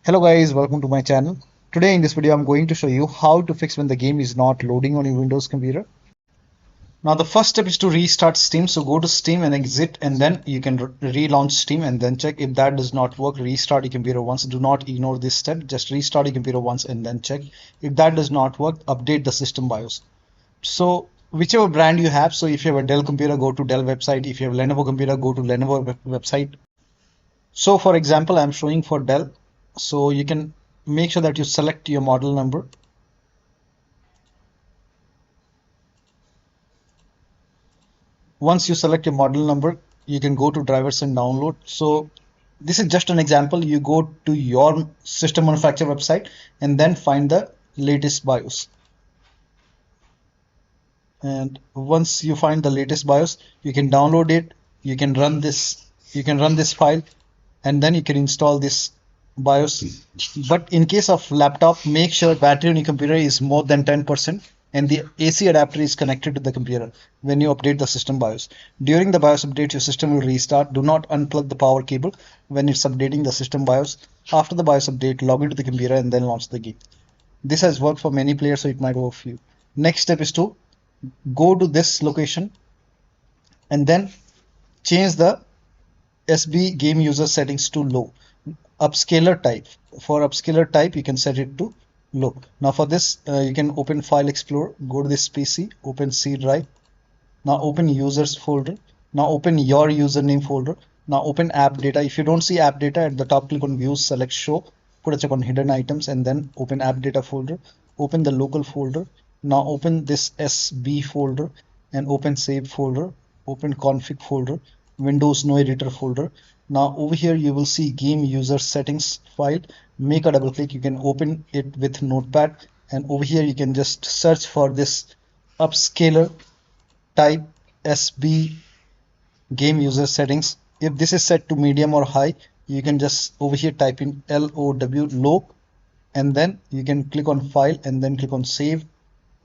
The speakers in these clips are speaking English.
Hello guys, welcome to my channel. Today in this video I'm going to show you how to fix when the game is not loading on your Windows computer. Now the first step is to restart Steam. So go to Steam and exit, and then you can relaunch Steam and then check. If that does not work, restart your computer once. Do not ignore this step. Just restart your computer once and then check. If that does not work, update the system BIOS. So whichever brand you have, so if you have a Dell computer, go to Dell website. If you have a Lenovo computer, go to Lenovo website. So for example, I'm showing for Dell. So you can make sure that you select your model number. Once you select your model number, you can go to drivers and download. So this is just an example. You go to your system manufacturer website and then find the latest BIOS. And once you find the latest BIOS, you can download it. You can run this file, and then you can install this BIOS. But in case of laptop, make sure battery on your computer is more than 10% and the AC adapter is connected to the computer when you update the system BIOS. During the BIOS update, your system will restart. Do not unplug the power cable when it's updating the system BIOS. After the BIOS update, log into the computer and then launch the game. This has worked for many players, so it might work for you. Next step is to go to this location and then change the SB game user settings to low. UpscalerType. For UpscalerType, you can set it to low. Now for this, you can open File Explorer, go to this PC, open C drive. Now open Users folder. Now open your username folder. Now open AppData. If you don't see AppData at the top, click on Views, select Show, put a check on Hidden Items, and then open AppData folder. Open the local folder. Now open this SB folder and open Save folder. Open Config folder, WindowsNoEditor folder. Now over here you will see GameUserSettings file. Make a double click. You can open it with Notepad, and over here you can just search for this UpscalerType SB GameUserSettings. If this is set to medium or high, you can just over here type in low, and then you can click on File and then click on Save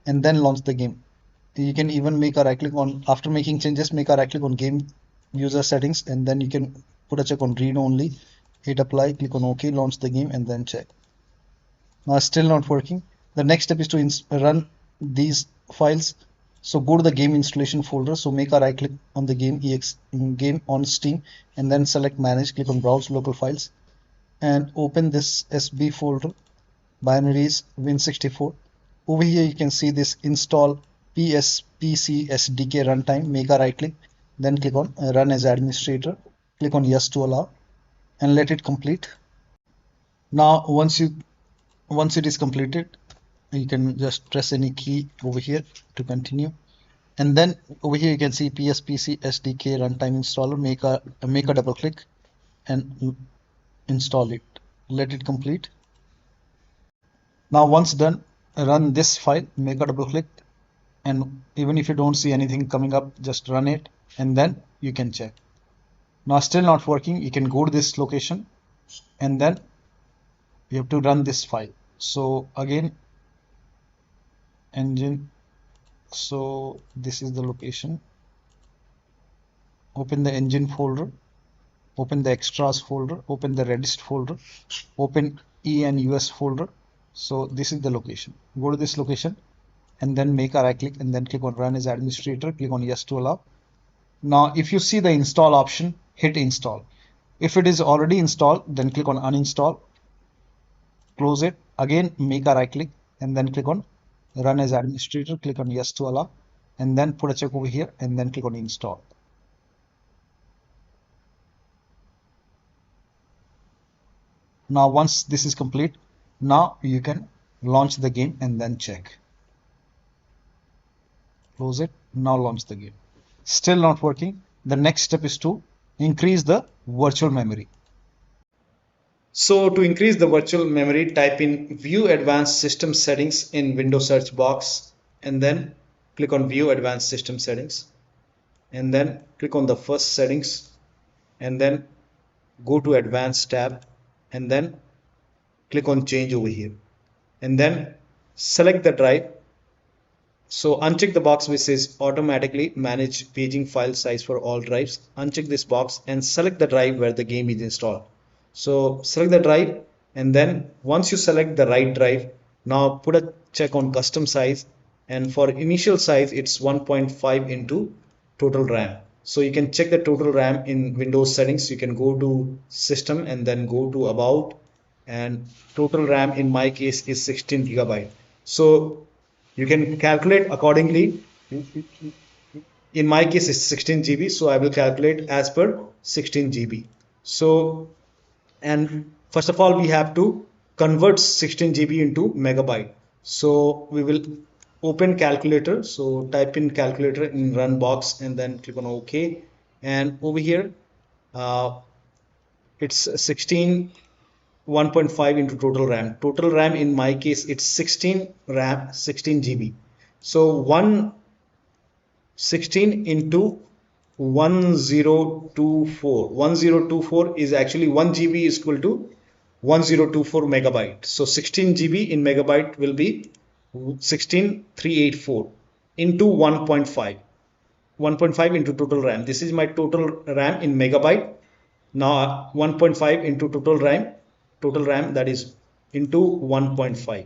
and then launch the game. You can even make a right click on, after making changes, make a right click on game user settings, and then you can put a check on read only, hit apply, click on OK, launch the game, and then check. Now still not working. The next step is to run these files. So go to the game installation folder. So make a right click on the game on Steam and then select manage, click on browse local files and open this SB folder, binaries Win64. Over here you can see this install PsPcSdkRuntime. Make a right click, then click on run as administrator, click on yes to allow and let it complete. Now once it is completed, you can just press any key over here to continue, and then over here you can see PsPcSdkRuntimeInstaller. Make a double click and install it. Let it complete. Now once done, run this file, make a double click, and even if you don't see anything coming up, just run it and then you can check. Now still not working, you can go to this location and then you have to run this file. So again, engine, so this is the location. Open the engine folder, open the extras folder, open the Redist folder, open ENUS folder. So this is the location. Go to this location and then make a right click and then click on run as administrator, click on yes to allow. Now if you see the install option, hit install. If it is already installed, then click on uninstall, close it. Again make a right click and then click on run as administrator, click on yes to allow, and then put a check over here and then click on install. Now once this is complete, now you can launch the game and then check. Close it. Now launch the game. Still not working. The next step is to increase the virtual memory. So to increase the virtual memory, type in View Advanced System Settings in Windows search box and then click on View Advanced System Settings and then click on the first settings and then go to Advanced tab and then click on Change over here and then select the drive. So uncheck the box which says automatically manage paging file size for all drives. Uncheck this box and select the drive where the game is installed. So select the drive And then once you select the right drive, now put a check on custom size, and for initial size it's 1.5 into total RAM. So you can check the total RAM in Windows settings. You can go to system and then go to about, and total RAM in my case is 16 gigabyte. So you can calculate accordingly. In my case it's 16 GB, so I will calculate as per 16 GB. So, and first of all we have to convert 16 GB into megabyte. So we will open calculator, so type in calculator in run box and then click on OK, and over here it's 16 1.5 into total RAM. Total RAM in my case it's 16 RAM 16 GB. So 16 into 1024. 1024 is actually 1 GB is equal to 1024 megabyte. So 16 GB in megabyte will be 16384 into 1.5. 1.5 into total RAM. This is my total RAM in megabyte. Now 1.5 into total RAM that is into 1.5.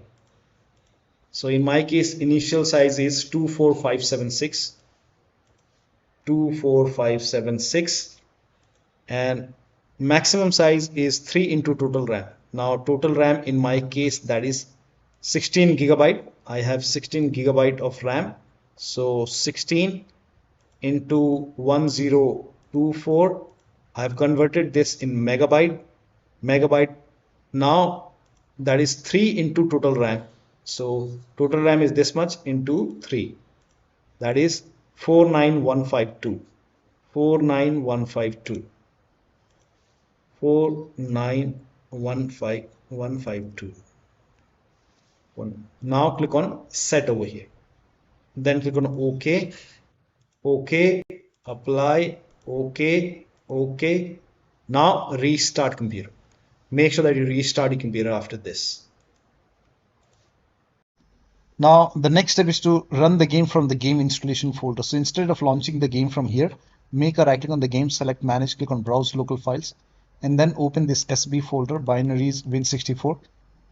So in my case, initial size is 24576 and maximum size is 3 into total RAM. Now total RAM in my case that is 16 gigabyte. I have 16 gigabyte of RAM. So 16 into 1024. I have converted this in megabyte. Now that is 3 into total RAM. So total RAM is this much into 3. That is 49152. 49152. 4915152. Now click on set over here. Then click on OK. OK. Apply. OK. OK. Now restart computer. Make sure that you restart your computer after this. Now the next step is to run the game from the game installation folder. So instead of launching the game from here, make a right click on the game, select manage, click on browse local files, and then open this SB folder, binaries Win64.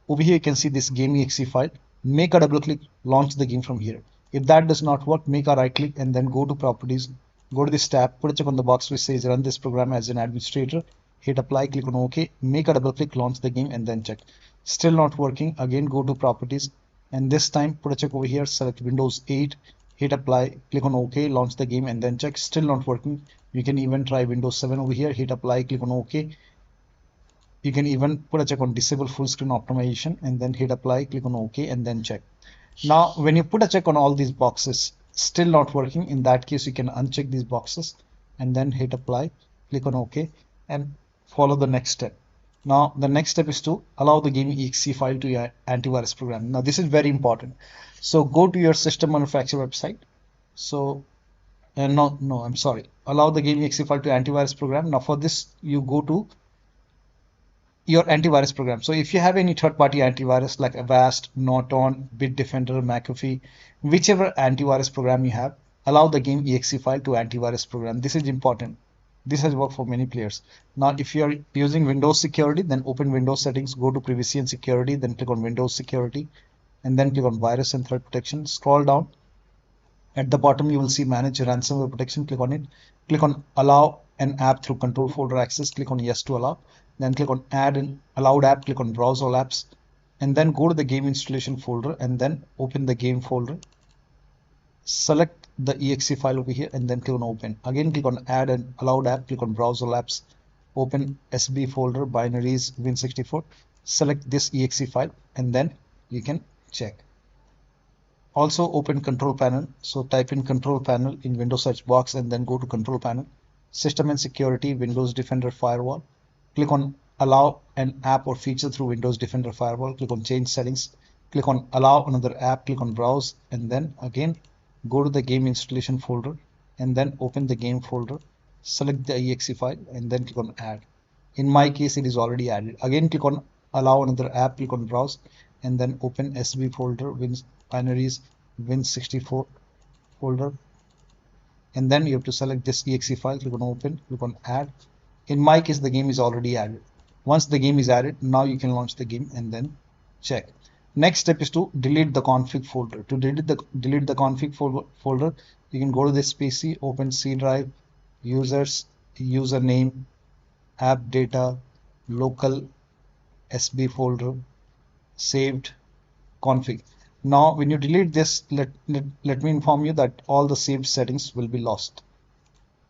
Over here you can see this game.exe file. Make a double click, launch the game from here. If that does not work, make a right click and then go to properties, go to this tab, put a check on the box which says run this program as an administrator, hit apply, click on OK, make a double click, launch the game and then check. Still not working, again go to properties, and this time put a check over here, select Windows 8, hit apply, click on OK, launch the game and then check. Still not working. You can even try Windows 7 over here, hit apply, click on OK. You can even put a check on disable full screen optimization and then hit apply, click on OK and then check. Now when you put a check on all these boxes, still not working, in that case you can uncheck these boxes and then hit apply, click on OK and follow the next step. Now the next step is to allow the game.exe file to your antivirus program. Now this is very important. So go to your system manufacturer website. So I'm sorry, allow the game.exe file to antivirus program. Now for this you go to your antivirus program. So if you have any third-party antivirus like Avast, Norton, Bitdefender, McAfee, whichever antivirus program you have, allow the game.exe file to antivirus program. This is important. This has worked for many players. Now if you are using Windows security, then open Windows settings, go to privacy and security, then click on Windows security and then click on virus and threat protection. Scroll down. At the bottom you will see manage ransomware protection. Click on it. Click on allow an app through control folder access. Click on yes to allow. Then click on add an allowed app. Click on browse all apps and then go to the game installation folder and then open the game folder. Select the exe file over here and then click on open. Again click on add an allowed app. Click on browse all apps. Open SB folder, binaries Win64. Select this exe file and then you can check. Also open control panel. So type in control panel in Windows search box and then go to control panel. System and security, Windows Defender Firewall. Click on allow an app or feature through Windows Defender Firewall. Click on change settings. Click on allow another app. Click on browse and then again go to the game installation folder and then open the game folder. Select the exe file and then click on add. In my case it is already added. Again click on allow another app. Click on browse and then open SB folder, binaries Win64 folder, and then you have to select this exe file. Click on open, click on add. In my case the game is already added. Once the game is added, now you can launch the game and then check. Next step is to delete the config folder. To delete the config folder, you can go to this PC, open C drive, users, username, AppData, local, SB folder, saved, config. Now when you delete this, let me inform you that all the saved settings will be lost.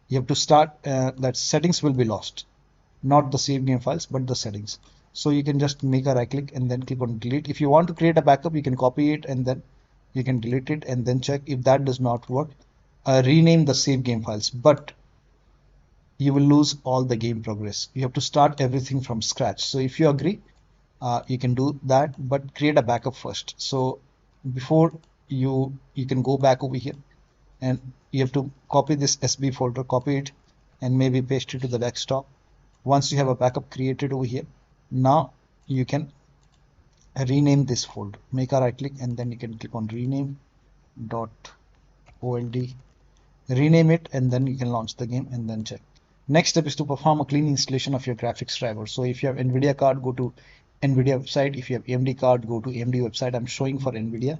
You have to start that settings will be lost, not the save game files but the settings. So you can just make a right click and then click on delete. If you want to create a backup, you can copy it and then you can delete it and then check. If that does not work, rename the save game files, but you will lose all the game progress. You have to start everything from scratch. So if you agree, you can do that, but create a backup first. So before you can go back over here and you have to copy this SB folder, copy it and maybe paste it to the desktop. Once you have a backup created over here, now you can rename this folder. Make a right click and then you can click on rename .old, rename it, and then you can launch the game and then check. Next step is to perform a clean installation of your graphics driver. So if you have NVIDIA card, go to NVIDIA website. If you have AMD card, go to AMD website. I'm showing for NVIDIA.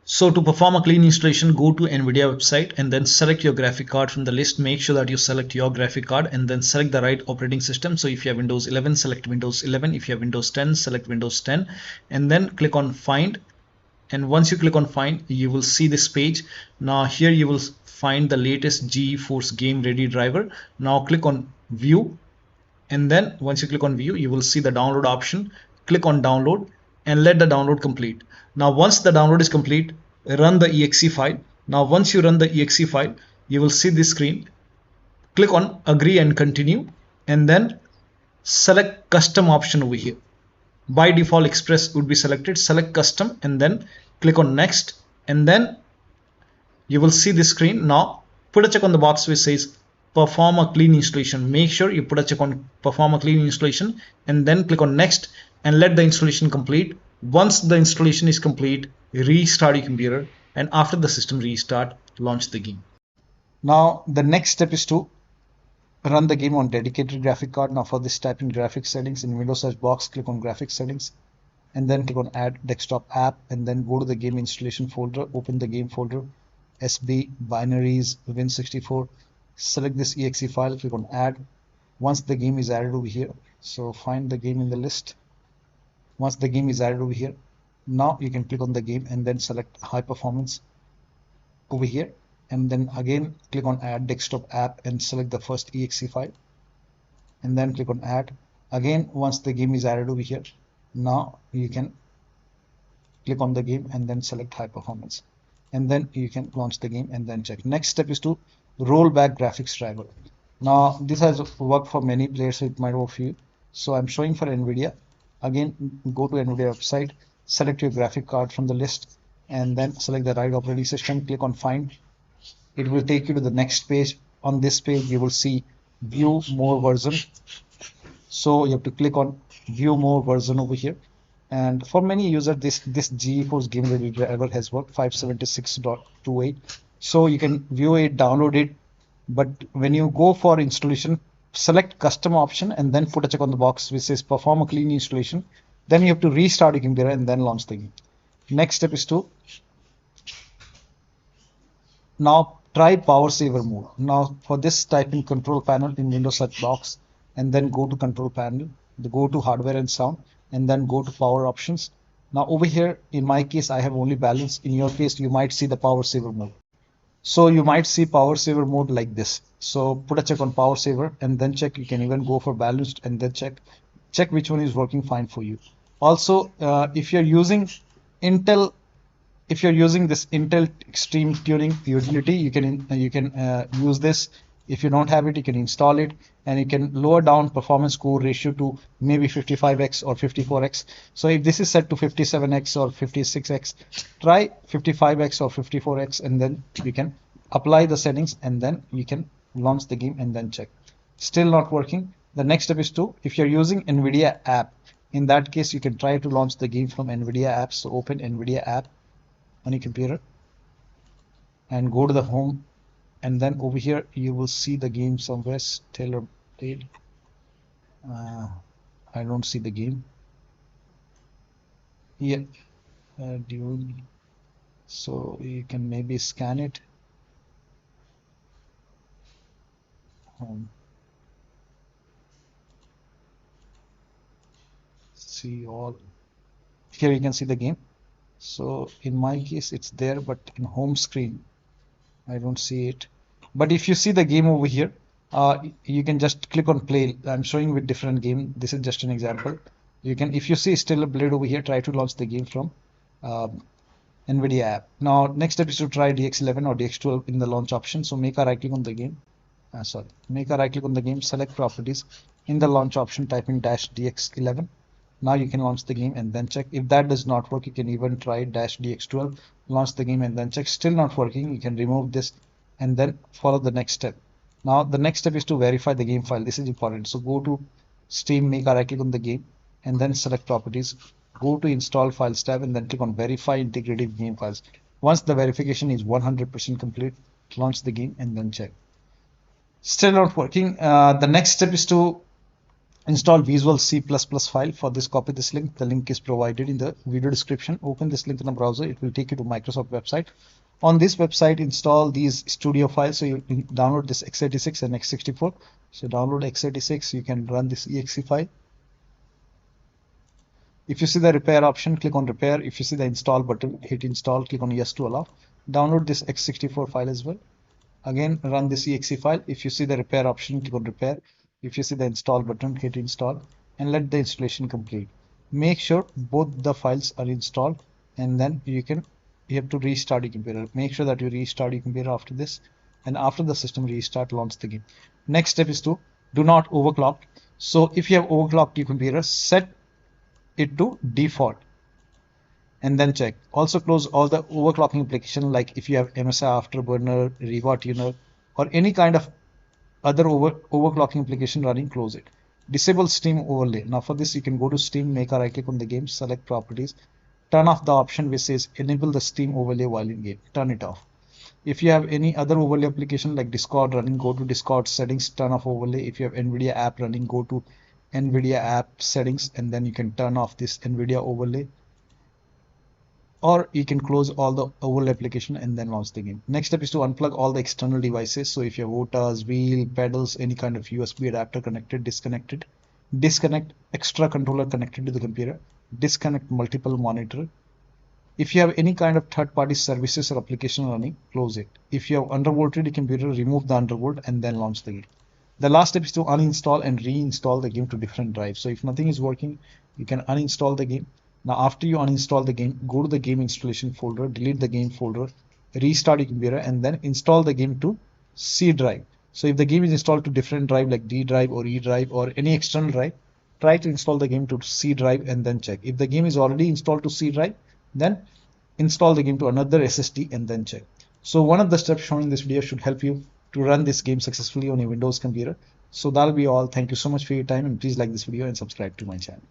So to perform a clean installation, go to NVIDIA website and then select your graphic card from the list. Make sure that you select your graphic card and then select the right operating system. So if you have Windows 11, select Windows 11. If you have Windows 10, select Windows 10 and then click on Find. And once you click on Find, you will see this page. Now here you will find the latest GeForce Game Ready driver. Now click on View, and then once you click on View, you will see the download option. Click on Download and let the download complete. Now once the download is complete, run the exe file. Now once you run the exe file, you will see this screen. Click on Agree and Continue and then select Custom option over here. By default Express would be selected. Select Custom and then click on Next, and then you will see this screen. Now put a check on the box which says perform a clean installation. Make sure you put a check on perform a clean installation and then click on Next and let the installation complete. Once the installation is complete, restart your computer, and after the system restart, launch the game. Now the next step is to run the game on dedicated graphic card. Now for this, type in graphics settings in Windows search box, click on graphics settings and then click on add desktop app and then go to the game installation folder, open the game folder, SB, binaries, Win64, select this exe file, click on add. Once the game is added over here, so find the game in the list. Once the game is added over here, now you can click on the game and then select high performance over here, and then again click on add desktop app and select the first exe file and then click on add. Again, once the game is added over here, now you can click on the game and then select high performance and then you can launch the game and then check. Next step is to roll back graphics driver. Now this has worked for many players, so it might work for you. So I'm showing for NVIDIA. Again, go to NVIDIA website, select your graphic card from the list and then select the right operating system, click on Find. It will take you to the next page. On this page you will see View More Version. So you have to click on View More Version over here. And for many users, this GeForce Game Ready driver has worked 576.28. So you can view it, download it. But when you go for installation, select Custom option and then put a check on the box which says Perform a clean installation. Then you have to restart your computer and then launch the game. Next step is to now try power saver mode. Now for this, type in Control Panel in Windows search box and then go to Control Panel, go to Hardware and Sound and then go to Power Options. Now over here, in my case, I have only balance. In your case, you might see the power saver mode. So you might see power saver mode like this. So put a check on power saver and then check. You can even go for balanced and then check which one is working fine for you. Also, if you're using this Intel Extreme Tuning utility, you can use this. If you don't have it, you can install it and you can lower down performance core ratio to maybe 55x or 54x. So if this is set to 57x or 56x, try 55x or 54x and then you can apply the settings and then you can launch the game and then check. Still not working. The next step is to, if you're using NVIDIA app, in that case you can try to launch the game from NVIDIA app. So open NVIDIA app on your computer and go to the home. And then over here you will see the game somewhere, StellarBlade. I don't see the game. Yeah, dude. So you can maybe scan it. Um, see all. Here you can see the game. So in my case, it's there, but in home screen, I don't see it. But if you see the game over here, you can just click on play. I'm showing with different game. This is just an example. You can, if you see StellarBlade over here, try to launch the game from um, NVIDIA app. Now, next step is to try DX11 or DX12 in the launch option. So make a right click on the game. Make a right click on the game, select properties. In the launch option, type in -DX11. Now you can launch the game and then check. If that does not work, you can even try -DX12, launch the game and then check. Still not working, you can remove this and then follow the next step. Now the next step is to verify the game file. This is important. So go to Steam, make a right click on the game and then select properties. Go to install files tab and then click on verify integrated game files. Once the verification is 100% complete, launch the game and then check. Still not working. The next step is to install Visual C++ file. For this, copy this link. The link is provided in the video description. Open this link in the browser. It will take you to Microsoft website. On this website, install these studio files. So you can download this x86 and x64. So download x86. You can run this exe file. If you see the repair option, click on repair. If you see the install button, hit install. Click on yes to allow. Download this x64 file as well. Again, run this exe file. If you see the repair option, click on repair. If you see the install button, hit install and let the installation complete. Make sure both the files are installed and then you have to restart your computer. Make sure that you restart your computer after this, and after the system restart, launch the game. Next step is to do not overclock. So if you have overclocked your computer, set it to default and then check. Also close all the overclocking application, like if you have MSI Afterburner, Riva Tuner, or any kind of other overclocking application running, close it. Disable Steam overlay. Now for this, you can go to Steam, make a right click on the game, select properties, turn off the option which says enable the Steam overlay while in game, turn it off. If you have any other overlay application like Discord running, go to Discord settings, turn off overlay. If you have NVIDIA app running, go to NVIDIA app settings and then you can turn off this NVIDIA overlay, or you can close all the overlay application and then launch the game. Next step is to unplug all the external devices. So if you have OTAs, wheel, pedals, any kind of USB adapter connected, disconnected. Disconnect extra controller connected to the computer. Disconnect multiple monitor. If you have any kind of third-party services or application running, close it. If you have undervolted your computer, remove the undervolt and then launch the game. The last step is to uninstall and reinstall the game to different drives. So if nothing is working, you can uninstall the game. Now after you uninstall the game, go to the game installation folder, delete the game folder, restart your computer and then install the game to C drive. So if the game is installed to different drive like D drive or E drive or any external drive, try to install the game to C drive and then check. If the game is already installed to C drive, then install the game to another SSD and then check. So one of the steps shown in this video should help you to run this game successfully on your Windows computer. So that'll be all. Thank you so much for your time and please like this video and subscribe to my channel.